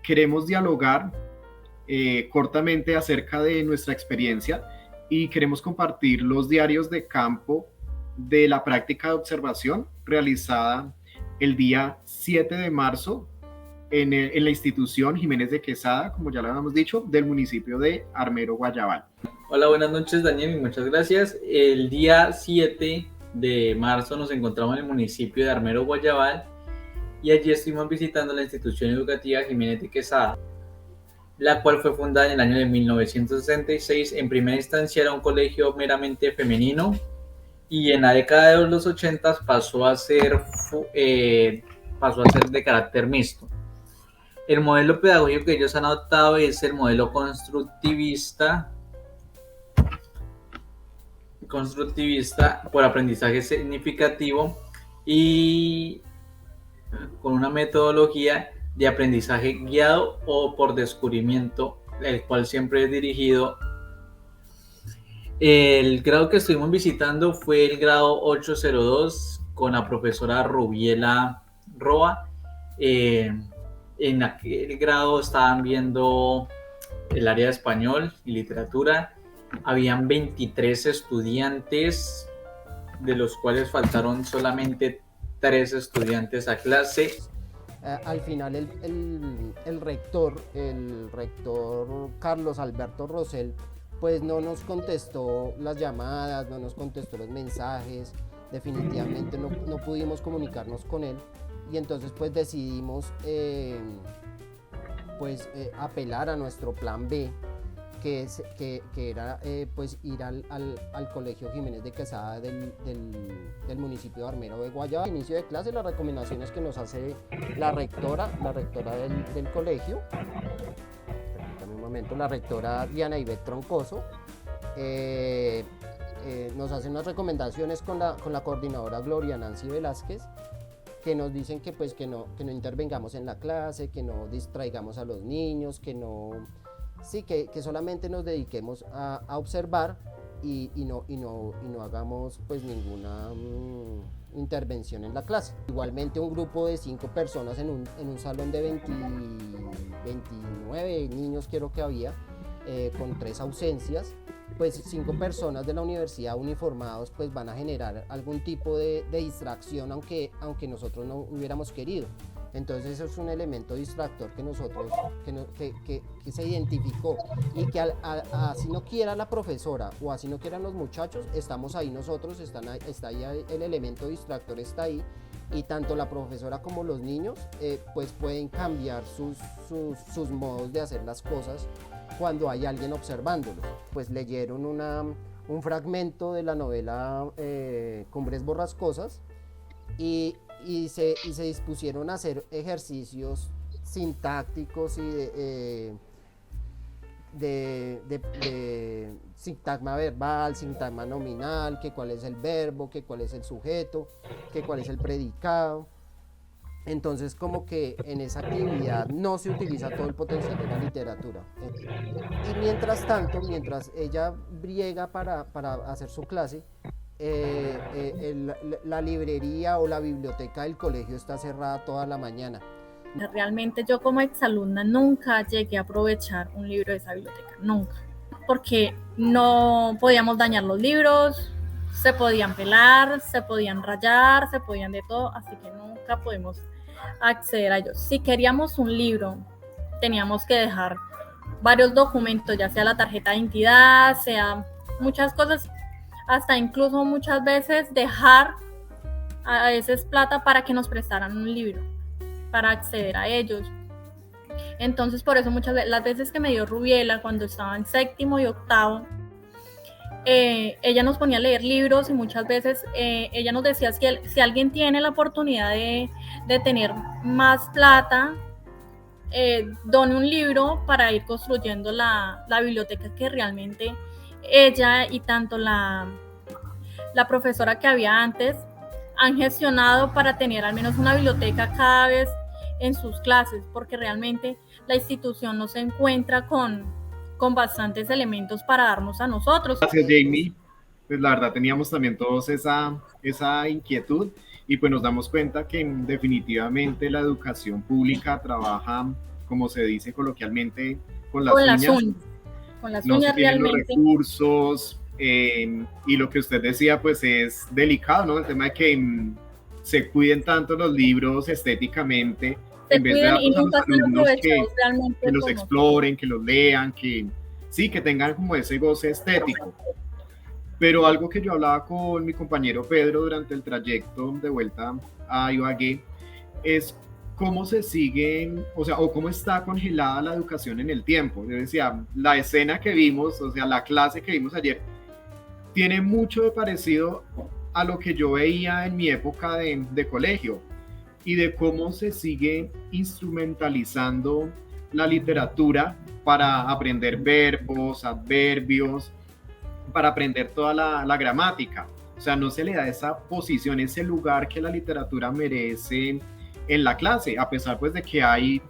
queremos dialogar cortamente acerca de nuestra experiencia y queremos compartir los diarios de campo de la práctica de observación realizada el día 7 de marzo en la institución Jiménez de Quesada, como ya lo habíamos dicho, del municipio de Armero, Guayabal. Hola, buenas noches, Daniel, y muchas gracias. El día 7 de marzo nos encontramos en el municipio de Armero, Guayabal, y allí estuvimos visitando la institución educativa Jiménez de Quesada, la cual fue fundada en el año de 1966. En primera instancia era un colegio meramente femenino y en la década de los 80 pasó a ser de carácter mixto. El modelo pedagógico que ellos han adoptado es el modelo constructivista por aprendizaje significativo y con una metodología de aprendizaje guiado o por descubrimiento, el cual siempre es dirigido. El grado que estuvimos visitando fue el grado 802 con la profesora Rubiela Roa. En aquel grado estaban viendo el área de español y literatura. Habían 23 estudiantes, de los cuales faltaron solamente 3 estudiantes a clase. Al final el rector Carlos Alberto Rosell, pues no nos contestó las llamadas, no nos contestó los mensajes, definitivamente no pudimos comunicarnos con él, y entonces pues decidimos apelar a nuestro plan B, que era pues ir al colegio Jiménez de Quesada del municipio de Armero de Guayabal. Al inicio de clase, las recomendaciones que nos hace la rectora del colegio, permítame un momento, la rectora Diana Ivette Troncoso, nos hace unas recomendaciones con la coordinadora Gloria Nancy Velázquez, que nos dicen que no intervengamos en la clase, que no distraigamos a los niños, que solamente nos dediquemos a observar y no hagamos pues ninguna intervención en la clase. Igualmente un grupo de 5 personas en un salón de 29 niños creo que había, con 3 ausencias, pues 5 personas de la universidad uniformados pues van a generar algún tipo de distracción, aunque nosotros no hubiéramos querido. Entonces eso es un elemento distractor que nosotros, que se identificó, y que así no quiera la profesora o así no quieran los muchachos, estamos ahí nosotros, está ahí el elemento distractor, está ahí, y tanto la profesora como los niños pues pueden cambiar sus modos de hacer las cosas cuando hay alguien observándolos. Pues leyeron un fragmento de la novela Cumbres Borrascosas y se dispusieron a hacer ejercicios sintácticos y de sintagma verbal, sintagma nominal, que cuál es el verbo, que cuál es el sujeto, que cuál es el predicado. Entonces, como que en esa actividad no se utiliza todo el potencial de la literatura. Y mientras tanto, mientras ella briega para hacer su clase, la librería o la biblioteca del colegio está cerrada toda la mañana. Realmente yo como exalumna nunca llegué a aprovechar un libro de esa biblioteca, nunca, porque no podíamos dañar los libros, se podían pelar, se podían rayar, se podían de todo, así que nunca pudimos acceder a ellos. Si queríamos un libro, teníamos que dejar varios documentos, ya sea la tarjeta de identidad, sea muchas cosas, hasta incluso muchas veces dejar a veces plata para que nos prestaran un libro, para acceder a ellos. Entonces por eso las veces que me dio Rubiela cuando estaba en 7º y 8º, ella nos ponía a leer libros, y muchas veces ella nos decía que si alguien tiene la oportunidad de tener más plata, done un libro para ir construyendo la biblioteca que realmente ella y tanto la profesora que había antes han gestionado para tener al menos una biblioteca cada vez en sus clases, porque realmente la institución no se encuentra con bastantes elementos para darnos a nosotros. Gracias, Jamie. Pues la verdad teníamos también todos esa inquietud, y pues nos damos cuenta que definitivamente la educación pública trabaja como se dice coloquialmente, con Con las las uñas. uñas. Con las No se uñas tienen los realmente. recursos, y lo que usted decía, pues es delicado, ¿no? El tema de que se cuiden tanto los libros estéticamente, Se en vez de cuidan y darlos a los nunca son alumnos aprovechados realmente que los por exploren, que los lean, que sí, que tengan como ese goce estético. Pero algo que yo hablaba con mi compañero Pedro durante el trayecto de vuelta a Ibagué es cómo se siguen, o sea, o cómo está congelada la educación en el tiempo. Yo decía, la escena que vimos, o sea, la clase que vimos ayer, tiene mucho de parecido a lo que yo veía en mi época de colegio y de cómo se sigue instrumentalizando la literatura para aprender verbos, adverbios, para aprender toda la gramática. O sea, no se le da esa posición, ese lugar que la literatura merece en la clase, a pesar pues de que hay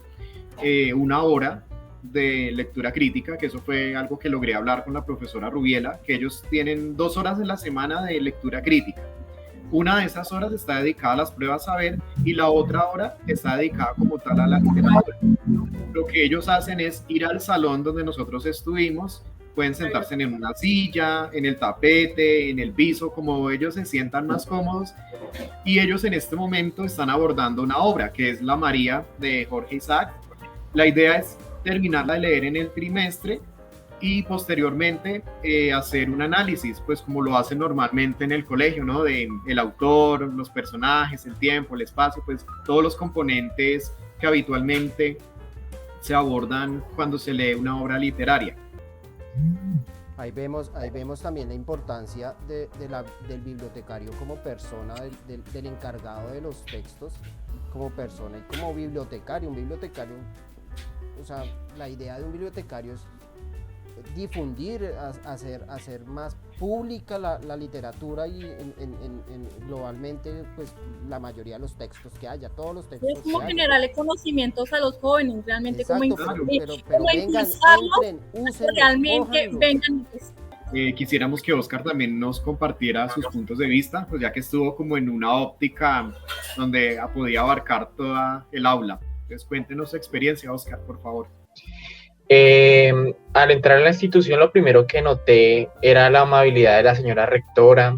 una hora de lectura crítica, que eso fue algo que logré hablar con la profesora Rubiela, que ellos tienen 2 horas en la semana de lectura crítica. Una de esas horas está dedicada a las pruebas saber y la otra hora está dedicada como tal a la literatura. Lo que ellos hacen es ir al salón donde nosotros estuvimos, pueden sentarse en una silla, en el tapete, en el piso, como ellos se sientan más cómodos, y ellos en este momento están abordando una obra que es La María de Jorge Isaac. La idea es terminarla de leer en el trimestre y posteriormente hacer un análisis, pues como lo hacen normalmente en el colegio, ¿no? De el autor, los personajes, el tiempo, el espacio, pues todos los componentes que habitualmente se abordan cuando se lee una obra literaria. Ahí vemos también la importancia del bibliotecario como persona, del encargado de los textos, como persona y como bibliotecario. Un bibliotecario, o sea, la idea de un bibliotecario es difundir, hacer más pública la literatura y globalmente pues la mayoría de los textos que haya, todos los textos. Es como que generarle conocimientos a los jóvenes, realmente. Exacto, como pero como vengan, impulsarlos, entren, úsenlo, realmente cójanlo. vengan. Quisiéramos que Oscar también nos compartiera sus puntos de vista, pues ya que estuvo como en una óptica donde podía abarcar toda el aula. Entonces cuéntenos su experiencia, Oscar, por favor. Al entrar en la institución, lo primero que noté era la amabilidad de la señora rectora.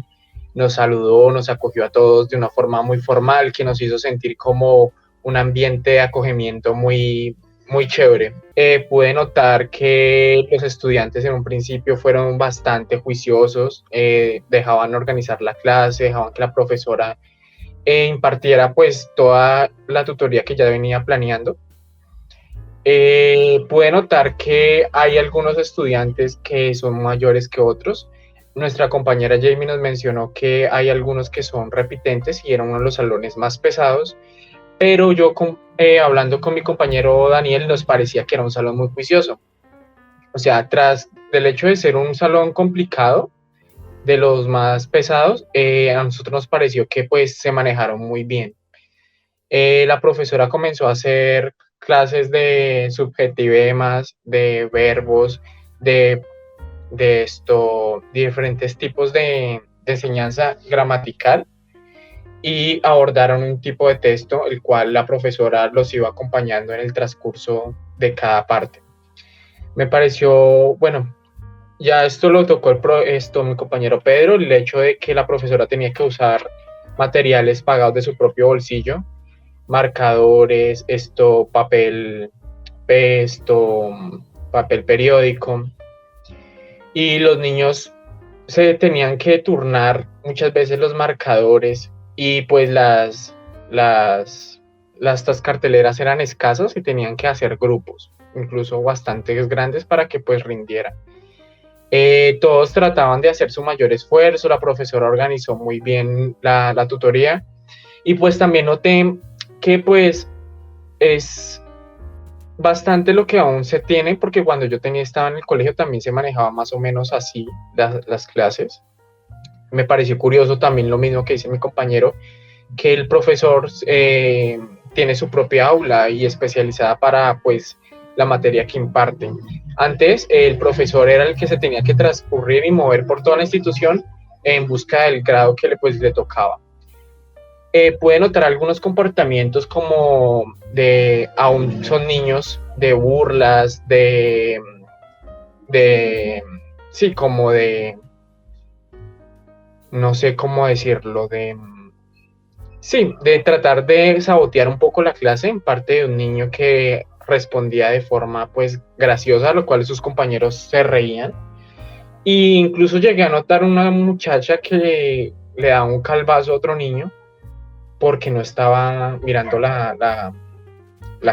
Nos saludó, nos acogió a todos de una forma muy formal, que nos hizo sentir como un ambiente de acogimiento muy, muy chévere. Pude notar que los estudiantes en un principio fueron bastante juiciosos, dejaban organizar la clase, dejaban que la profesora impartiera pues toda la tutoría que ya venía planeando. Pude notar que hay algunos estudiantes que son mayores que otros. Nuestra compañera Jamie nos mencionó que hay algunos que son repitentes y eran uno de los salones más pesados, pero yo hablando con mi compañero Daniel nos parecía que era un salón muy juicioso. O sea, tras del hecho de ser un salón complicado, de los más pesados, a nosotros nos pareció que pues se manejaron muy bien. La profesora comenzó a hacer clases de subjetivemas, de verbos, de diferentes tipos de enseñanza gramatical, y abordaron un tipo de texto el cual la profesora los iba acompañando en el transcurso de cada parte. Me pareció, bueno, ya esto lo tocó mi compañero Pedro, el hecho de que la profesora tenía que usar materiales pagados de su propio bolsillo, marcadores, papel periódico, y los niños se tenían que turnar muchas veces los marcadores, y pues las carteleras eran escasas y tenían que hacer grupos, incluso bastante grandes, para que pues rindieran. Todos trataban de hacer su mayor esfuerzo, la profesora organizó muy bien la tutoría, y pues también noté que pues es bastante lo que aún se tiene, porque cuando yo estaba en el colegio también se manejaba más o menos así las clases. Me pareció curioso también lo mismo que dice mi compañero, que el profesor tiene su propia aula y especializada para pues la materia que imparte. Antes el profesor era el que se tenía que transcurrir y mover por toda la institución en busca del grado que le tocaba. Puede notar algunos comportamientos como aún son niños, de burlas, sí, como de, no sé cómo decirlo, sí, de tratar de sabotear un poco la clase en parte de un niño que respondía de forma pues graciosa, a lo cual sus compañeros se reían. E incluso llegué a notar una muchacha que le da un calvazo a otro niño porque no estaba mirando la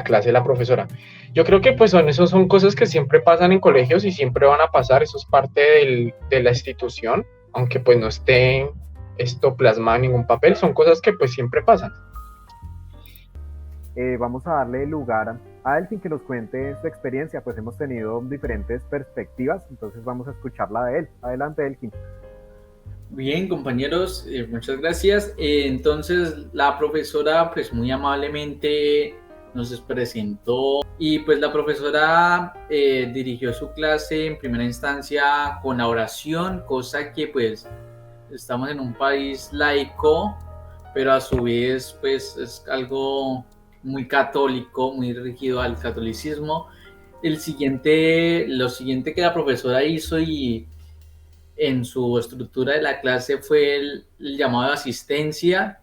clase de la profesora. Yo creo que pues son cosas que siempre pasan en colegios y siempre van a pasar, eso es parte de la institución, aunque pues no esté esto plasmado en ningún papel, son cosas que pues siempre pasan. Vamos a darle lugar a Elkin que nos cuente su experiencia, pues hemos tenido diferentes perspectivas, entonces vamos a escucharla de él. Adelante, Elkin. Bien, compañeros, muchas gracias. Entonces, la profesora, pues muy amablemente nos presentó y pues la profesora dirigió su clase en primera instancia con la oración, cosa que pues estamos en un país laico, pero a su vez pues es algo muy católico, muy rígido al catolicismo. Lo siguiente que la profesora hizo y en su estructura de la clase fue el llamado de asistencia.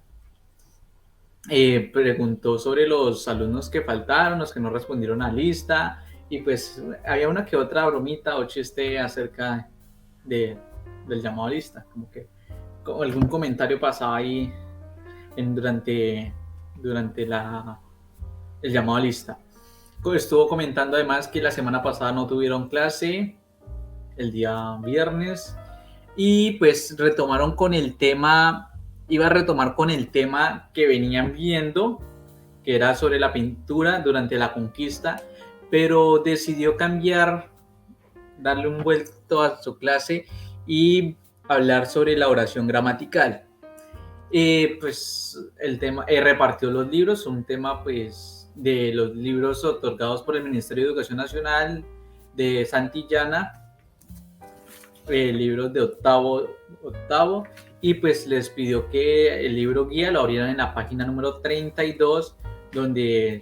Preguntó sobre los alumnos que faltaron, los que no respondieron a lista, y pues había una que otra bromita o chiste acerca del llamado a lista, como algún comentario pasaba ahí durante el llamado a lista. Estuvo comentando además que la semana pasada no tuvieron clase, el día viernes, y pues iba a retomar con el tema que venían viendo, que era sobre la pintura durante la conquista, pero decidió darle un vuelto a su clase y hablar sobre la oración gramatical. Pues el tema, repartió los libros, un tema pues de los libros otorgados por el Ministerio de Educación Nacional de Santillana, libros de octavo, y pues les pidió que el libro guía lo abrieran en la página número 32, donde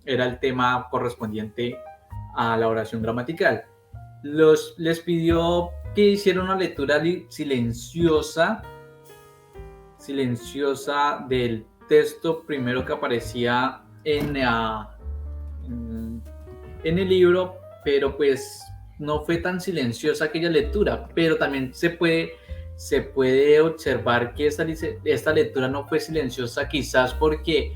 era el tema correspondiente a la oración gramatical. Les pidió que hicieran una lectura silenciosa del texto primero que aparecía en el libro, pero pues no fue tan silenciosa aquella lectura, pero también se puede observar que esta lectura no fue silenciosa, quizás porque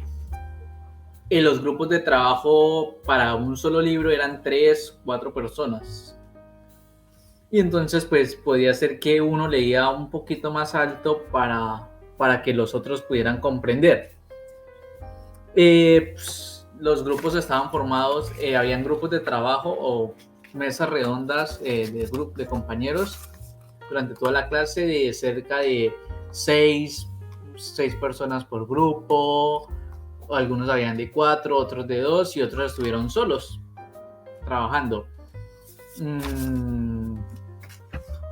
en los grupos de trabajo para un solo libro eran 3-4 personas, y entonces pues podía ser que uno leía un poquito más alto para que los otros pudieran comprender. Pues, los grupos estaban formados, habían grupos de trabajo o mesas redondas de compañeros durante toda la clase, de cerca de 6 personas por grupo. Algunos habían de 4, otros de 2 y otros estuvieron solos trabajando.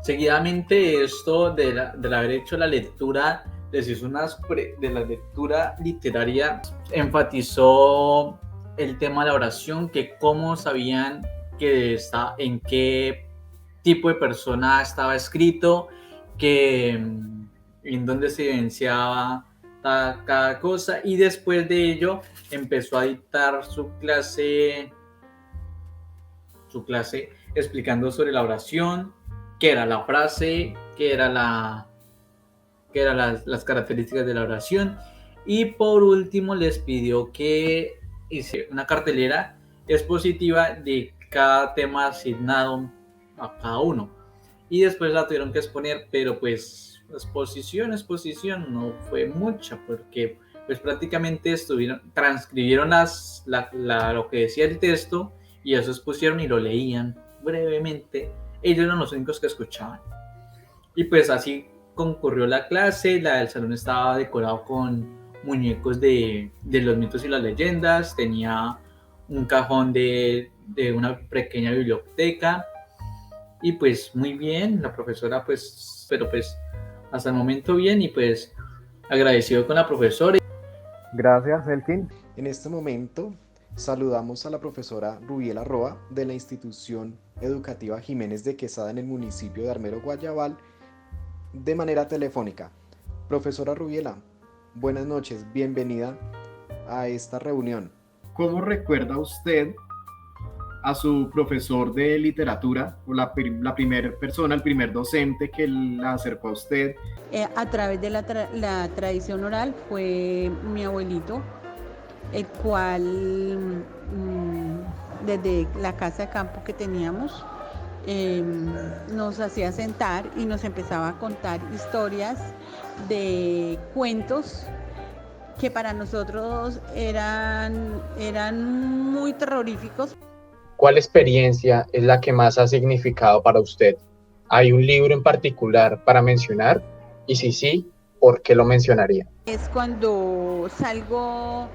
Seguidamente esto del haber hecho la lectura, les hizo de la lectura literaria, enfatizó el tema de la oración, que cómo sabían en qué tipo de persona estaba escrito, en dónde se evidenciaba cada cosa, y después de ello empezó a dictar su clase explicando sobre la oración, qué era la frase, qué eran las características de la oración, y por último les pidió que hice una cartelera expositiva de cada tema asignado a cada uno, y después la tuvieron que exponer, pero pues exposición no fue mucha, porque pues prácticamente transcribieron lo que decía el texto, y eso expusieron y lo leían brevemente. Ellos eran los únicos que escuchaban, y pues así concurrió la clase. El salón estaba decorado con muñecos de los mitos y las leyendas, tenía un cajón de una pequeña biblioteca, y pues muy bien, la profesora pero hasta el momento bien, y pues agradecido con la profesora. Gracias, Elkin. En este momento Saludamos a la profesora Rubiela Roa de la Institución Educativa Jiménez de Quesada en el municipio de Armero, Guayabal, de manera telefónica. Profesora Rubiela, buenas noches, bienvenida a esta reunión. ¿Cómo recuerda usted a su profesor de literatura o la primera persona, el primer docente que la acercó a usted? A través de la tradición oral fue mi abuelito, el cual desde la casa de campo que teníamos nos hacía sentar y nos empezaba a contar historias de cuentos que para nosotros eran muy terroríficos. ¿Cuál experiencia es la que más ha significado para usted? ¿Hay un libro en particular para mencionar? Y si sí, ¿por qué lo mencionaría? Es cuando salgo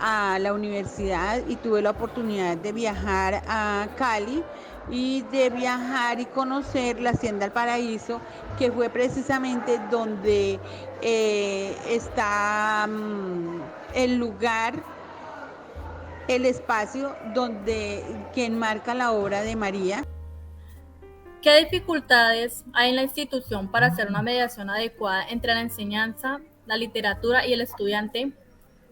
a la universidad y tuve la oportunidad de viajar a Cali y de viajar y conocer la Hacienda El Paraíso, que fue precisamente donde está el lugar, el espacio que enmarca la obra de María. ¿Qué dificultades hay en la institución para hacer una mediación adecuada entre la enseñanza, la literatura y el estudiante,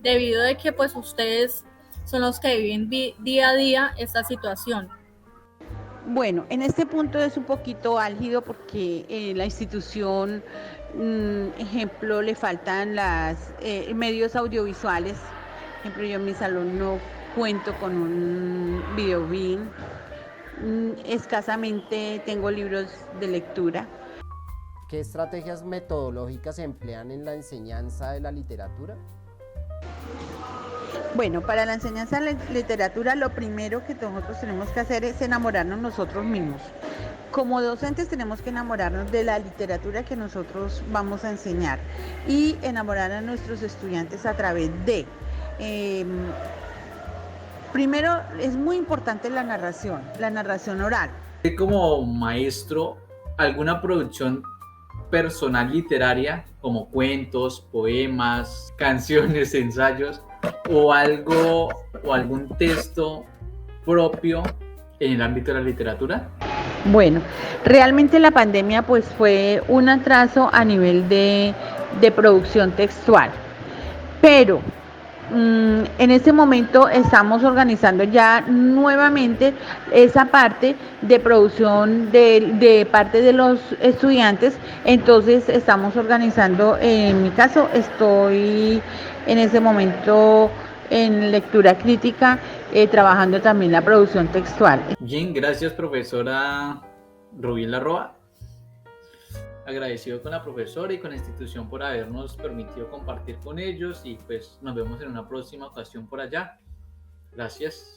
debido a que pues ustedes son los que viven día a día esta situación? Bueno, en este punto es un poquito álgido porque la institución, ejemplo, le faltan los medios audiovisuales. Por ejemplo, yo en mi salón no cuento con un videobeam. Escasamente tengo libros de lectura. ¿Qué estrategias metodológicas se emplean en la enseñanza de la literatura? Bueno, para la enseñanza de la literatura lo primero que nosotros tenemos que hacer es enamorarnos nosotros mismos. Como docentes tenemos que enamorarnos de la literatura que nosotros vamos a enseñar y enamorar a nuestros estudiantes a través de... primero, es muy importante la narración oral. Como maestro, ¿alguna producción personal literaria como cuentos, poemas, canciones, ensayos o algún texto propio en el ámbito de la literatura? Bueno, realmente la pandemia pues fue un atraso a nivel de producción textual, pero en este momento estamos organizando ya nuevamente esa parte de producción de parte de los estudiantes. Entonces estamos organizando, en mi caso estoy en ese momento en lectura crítica, trabajando también la producción textual. Bien, gracias profesora Rubiela Roa. Agradecido con la profesora y con la institución por habernos permitido compartir con ellos y pues nos vemos en una próxima ocasión por allá. Gracias.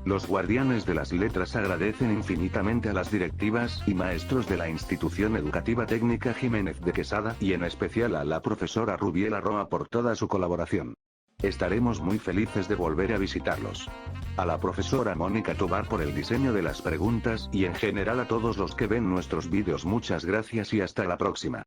Los guardianes de las letras agradecen infinitamente a las directivas y maestros de la Institución Educativa Técnica Jiménez de Quesada y en especial a la profesora Rubiela Roa por toda su colaboración. Estaremos muy felices de volver a visitarlos. A la profesora Mónica Tobar por el diseño de las preguntas y en general a todos los que ven nuestros vídeos muchas gracias y hasta la próxima.